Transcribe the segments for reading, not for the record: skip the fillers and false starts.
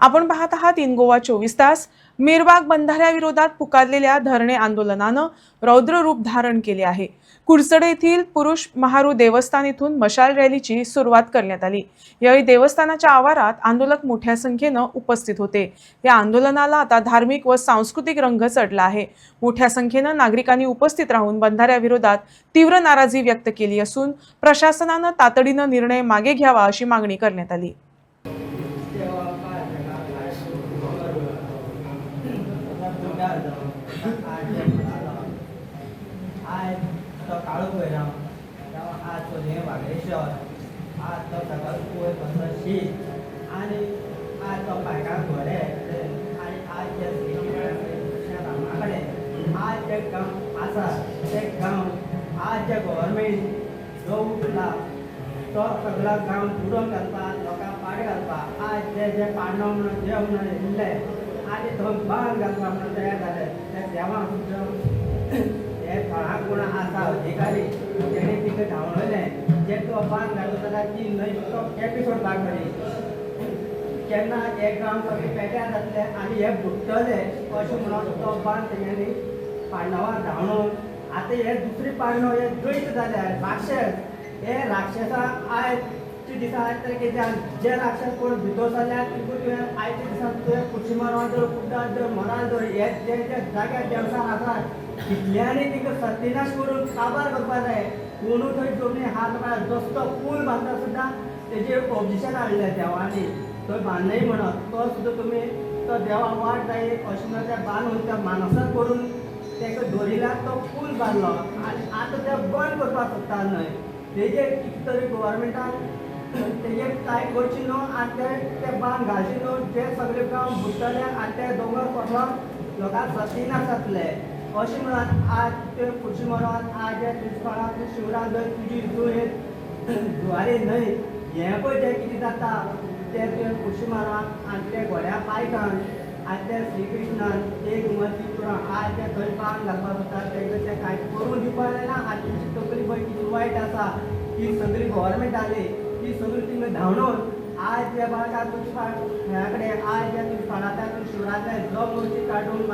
आपण पाहत आहात इन गोवा 24 तास। मीरबाग बंधाऱ्याविरोधात पुकारलेल्या धरणे आंदोलनानं रौद्र रूप धारण केले आहे। कुडचडे येथील पुरुष महारू देवस्थान येथून मशाल रॅलीची सुरुवात करण्यात आली। यावेळी देवस्थानाच्या आवारात आंदोलक मोठ्या संख्येने उपस्थित होते। या आंदोलनाला आता धार्मिक व सांस्कृतिक रंग चढला आहे। मोठ्या संख्येने नागरिकांनी उपस्थित राहून बंधाऱ्याविरोधात तीव्र नाराजी व्यक्त केली असून प्रशासनाने तातडीने निर्णय मागे घ्यावा अशी मागणी करण्यात आली। आज तो काळू पळयना आज तो न्हंय वागडेश्वर आज तो सकाळ पोय कसो शीत आनी आज तो बायकांक घोडे आनी आज जे रामा कडेन आज जे गांव आसा ते गांव आज जे गव्हर्मेंट जो उठला तो सगळो गांव बुडोवन घालपा लोकांक पाड घालपा आज जे पाडणो म्हणून देव म्हणून येयल्ले आनी तो बांद घालपा म्हणून तयार जाले ते देवाक हे थळाक कोण आसा अधिकारी तेणे तिका धांवडयलें जे तो बांद घालो जाल्यार ती न्हंय तो केपें सोडपाक मेळ्ळी केन्ना हे गांव सगळे पेट्यार जातले आनी हे बुडटले अशें म्हणून तो बांद तेंच्यांनी पाडणवाक धांवडोवन आतां हे दुसरी पाडणो हे द्वैत जाल्या राक्षस हे राक्षसाक आयजच्या दिसा आयज तारखेच्यान जे राक्षस कोण भितर जाल्यार तितून तुवें आयच्या दिसा तुवें कुर्शी मारवान धर कुड्डार धर मरार धर हे जे जाग्यार देवसार आसात कितल्यांनी तिका सत्यनाश करून काबार करपाक जाय कोणू थंय जमनी हात मार जस्तो पूल बांदता सुद्दां तेजेर ऑब्जेक्शन हाडलें देवानी थंय बांदनाय म्हणत तो सुद्दां तुमी तो देवा वाट जाय अशें म्हणून ते बांदून त्या मानसाक करून तेका दोरिल्यार तो पूल बांदलो आनी आतां ते बंद करपाक सोदता न्हय तेजेर कितें तरी गोवोरमेंटान तेजेर कांय करची न्हू आनी ते बांद घालची न्हू जे सगळे गांव बुडटले आनी ते दोंगर कोसळोन लोकांक सत्यनाश जातले अशें म्हणून आज ते खुर्शी मारवान आज हे प्रिंसिपलाक शिवराक जर तुजी हितून जुवारी न्हय हें पळय जें कितें जाता ते तुवें खुर्शी मारवान आनी ते घोड्या पायकान आनी ते श्री कृष्णान एक मती करून आज ते थंय बांद घालपाक सोदता तेका ते कांय करून दिवपाक जायना आनी तुमची तकली पळय कितें वायट आसा ती सगळी गोवोरमेंटाली ती सगळी तिंगा धांवडोवन आज जे बाळका तुमच्या ह्या कडेन आज जे तुमी थोड्या शिवरात्रे जो मोर्ची काडून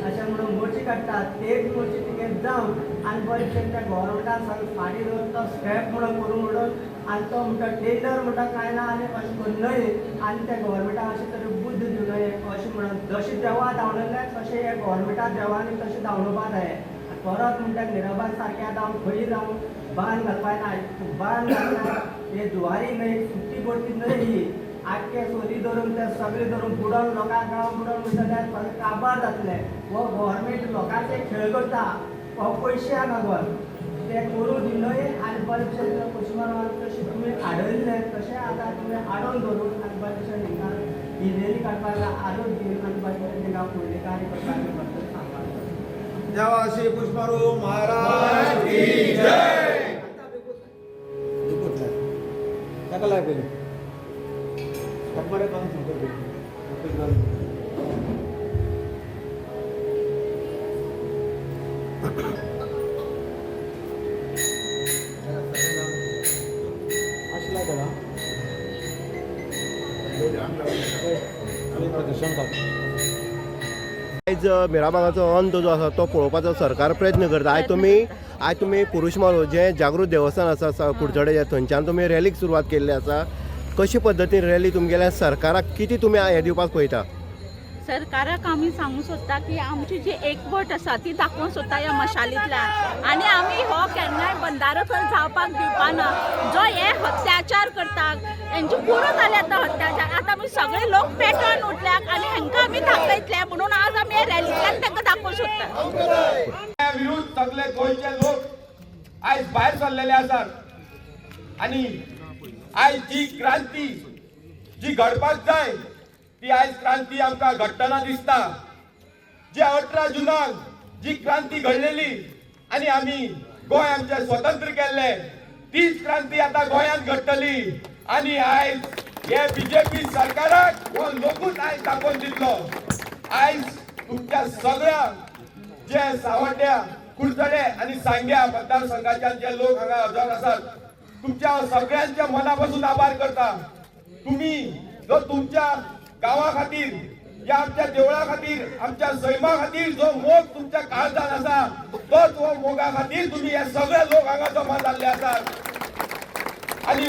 अशें म्हणून मोर्ची काडटात तेच मोर्ची तिगे जावन आनी बरें त्या गोवोरमेंटान सगळें फाटीं दवरून तो स्क्रॅप म्हणून करून उडोवन आनी तो म्हणटा टेंडर म्हणटा कांय ना आनी अशें करून न्हय आनी त्या गोवोरमेंटाक अशें तरी बुद्ध दिवं नये अशें म्हणून जशें देवा धांवडयले तशें हे गोवोरमेंटा देवानी तशें धांवडोवपाक जाय परत म्हणटा निराबाद सारकें आतां हांव खंयी जावं बांद घालपाक ना बांद घालना हे जुवारी न्हय सुट्टी पडटी न्हय ही आख्खे सोदी धरून ते सगळे धरून बुडोवन लोकांक गांव बुडोवन जाल्यार सगळे काबार जातले हो गोवोरमेंट लोकांचे खेळ करता हो पयशे लागोन ते करून दिनय आनी बरे भशेन पयशे मारवान तशें तुमी आडयल्ले तशें आतां तुमी आडोवन धरून आनी बरे भशेन हिंगा ही रॅली काडपाक आडोवन दिवन आनी बरे भशेन हिंगा फुडले कार्य करपाक बद्दल सांगपाक देवा श्री पुष्परू महाराज की जय ताका लाय पयली बरें काम आयज मिराबागाचो अंत जो आसा तो पळोवपाचो सरकार प्रयत्न करता। आयज तुमी पुरुष मारू जे जागृत देवस्थान आसा कुडचडे थंयच्यान तुमी रॅलीक सुरवात केल्ली आसा। कशे पद्दतीन रॅली तुमगेल्या सरकाराक कितें तुमी हे दिवपाक पळयता? सरकाराक आमी सांगूं सोदता की आमची जी एकवट आसा ती दाखोवंक सोदता ह्या मशालींतल्यान आनी आमी हो केन्नाय बंधारो थंय जावपाक दिवपाना। जो हे अत्याचार करतात हेंची पुरो जाले आतां अत्याचार आतां आमी सगळे लोक पेटोवन उठल्यात आनी हेंकां आमी दाखयतले म्हणून आज आमी हे रॅलींतल्यान तांकां दाखोवंक सोदता। विरुद्ध सगळे गोंयचे लोक आयज भायर सरलेले आसात आनी आयज जी क्रांती जी घडपाक जाय ती आयज क्रांती आमकां घडटना दिसता। जे 18 जुनाक जी क्रांती घडलेली आनी आमी गोंय आमचे स्वतंत्र केल्ले तीच क्रांती आतां गोंयांत घडटली आनी आयज हे बीजेपी सरकाराक हो लोकूच आयज दाखोवन दितलो। आयज तुमच्या सगळ्या जे सावड्ड्या कुडचडे आनी सांग्या मतदारसंघाच्यान जे लोक हांगा हजर आसात तुमच्या सगळ्यांच्या मनापासून आभार करता। तुम्ही जो तुमच्या गावा खातीर या आमच्या देवळा खातीर आमच्या सैमा खातीर जो मोग तुमच्या काळजात आसा तोच हो मोगा खातीर तुम्ही हे सगळे लोक हांगा जमा जाल्ले आसात आणि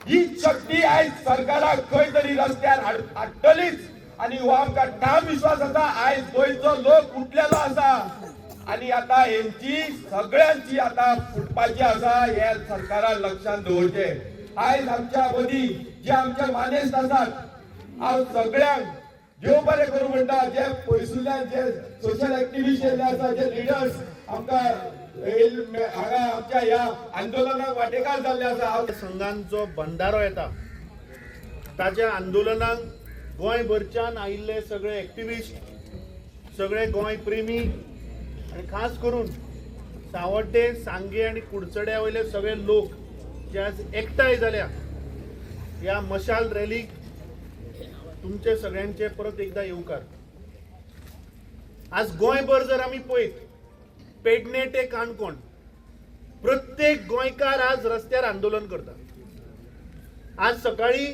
हीच शक्ती आयज सरकाराक खंय तरी रस्त्यार हाडटलीच आणि हो आमकां ठाम विश्वास आसा आयज गोंयचो लोक उठलेलो आसा आणि आता यांची सगळ्यांची आता फुटपाची आसा हे सरकारान लक्षात दवरचें आयज आमच्या मदीं जे आमचे मानेस्त आसात हांव सगळ्यांक देव बरें करूं म्हणटा जे पयसुल्ल्यान जे सोशल एक्टिविस्ट येयल्ले आसा जे लिडर्स आमकां हांगा आमच्या ह्या आंदोलनाक वांटेकार जाल्ले आसा हांव संघान जो भंडारो येता ताच्या आंदोलनाक गोंयभरच्यान आयिल्ले सगळे एक्टिविस्ट सगळे गोंय प्रेमी आनी खास करून सावड्डे सांगे आनी कुडचड्या वयले सगळे लोक जे आज एकठांय जाल्या ह्या मशाल रॅलीक तुमचे सगळ्यांचे परत एकदा येवकार. आज गोंयभर जर आमी पळयत पेडणे ते काणकोण प्रत्येक गोंयकार आज रस्त्यार आंदोलन करता. आज सकाळी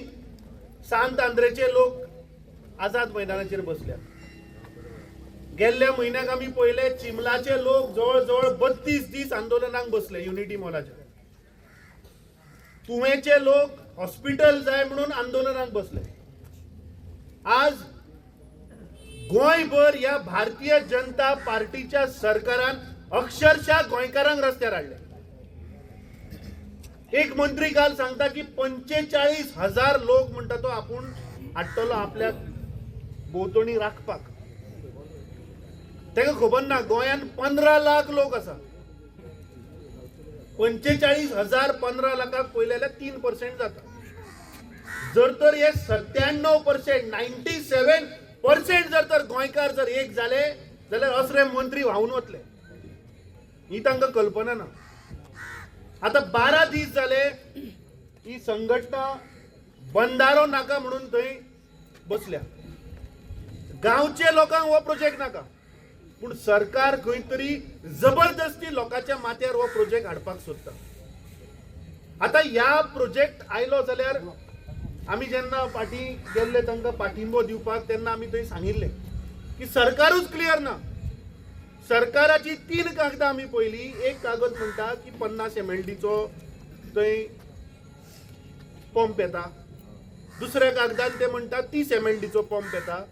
सांत आंद्रेचे लोक आझाद मैदानाचेर बसल्या. गेल्ल्या म्हयन्याक आमी पळयले चिमलाचे लोक जवळ जवळ 32 दीस आंदोलनाक बसले युनिटी मॉलाचेर. तुवेचे लोक हॉस्पिटल जाय म्हणून आंदोलनाक बसले. आज गोंयभर या भारतीय जनता पार्टीच्या सरकारान अक्षरशः गोंयकारांक रस्त्यार हाडले. एक मंत्री काल सांगता की 45,000 लोक म्हणटा तो आपूण हाडटलो आपल्या भोंवतणी राखपाक. ताका खबर ना गोंयान 15 लाख लोक आसा. 45,000 15 लाखाक पयले जाल्यार 3% जाता. जर तर हे 97% 97% जर तर गोंयकार जर एक जाले जाल्यार असले मंत्री व्हांवून वतले ही तांकां कल्पना ना. आता 12 दीस जाले ही संघटना बंधारो नाका म्हणून थंय बसल्या. गांवचे लोकांक हो प्रोजेक्ट नाका पूण सरकार खंय तरी जबरदस्ती लोकांच्या माथ्यार हो प्रोजेक्ट हाडपाक सोदता. आता ह्या प्रोजेक्ट आयलो जाल्यार आमी जेन्ना फाटी गेल्ले तांकां पाठिंबो दिवपाक तेन्ना आमी थंय सांगिल्ले की सरकारूच क्लियर ना. सरकाराची 3 कागदां आमी पयली. एक कागद म्हणटा की 50 MLDचो थंय पंप येता. दुसऱ्या कागदान ते म्हणटा 30 MLDचो पंप येता.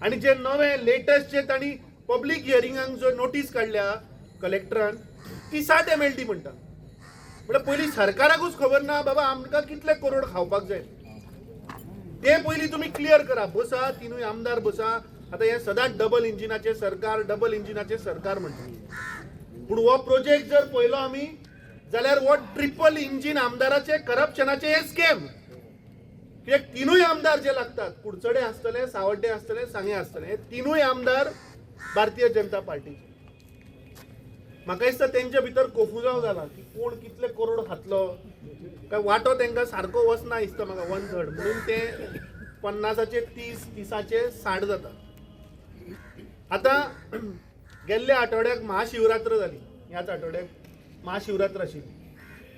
आनी जे नवे लेटेस्ट जे तांणी पब्लीक हियरिंगाक जो नोटीस काडल्या कलेक्टरान ती 7 MLD म्हणटा. म्हळ्यार पयलीं सरकाराकूच खबर ना बाबा आमकां कितले करोड खावपाक जाय ते पयलीं तुमी क्लियर करा. बसा तिनूय आमदार बसा. आता हे सदांच डबल इंजिनाचे सरकार म्हणटा पूण हो प्रोजेक्ट जर पळयलो आमी जाल्यार हो ट्रिपल इंजिन आमदाराचे करप्शनाचे हे स्कॅम. कित्याक तिनूय आमदार जे लागतात कुडचडे आसतले सावड्डे आसतले सांगे आसतले हे तिनूय आमदार भारतीय जनता पार्टीचे. म्हाका दिसता तेंच्या भितर कोफुजांव जाला की कोण कितले करोड खातलो काय वांटो तांकां सारको वचना दिसता म्हाका 1/3 म्हणून ते 50चे 30 30चे 60 जाता. आता गेल्ल्या आठवड्याक महाशिवरात्र जाली. ह्याच आठवड्याक महाशिवरात्र आशिल्ली.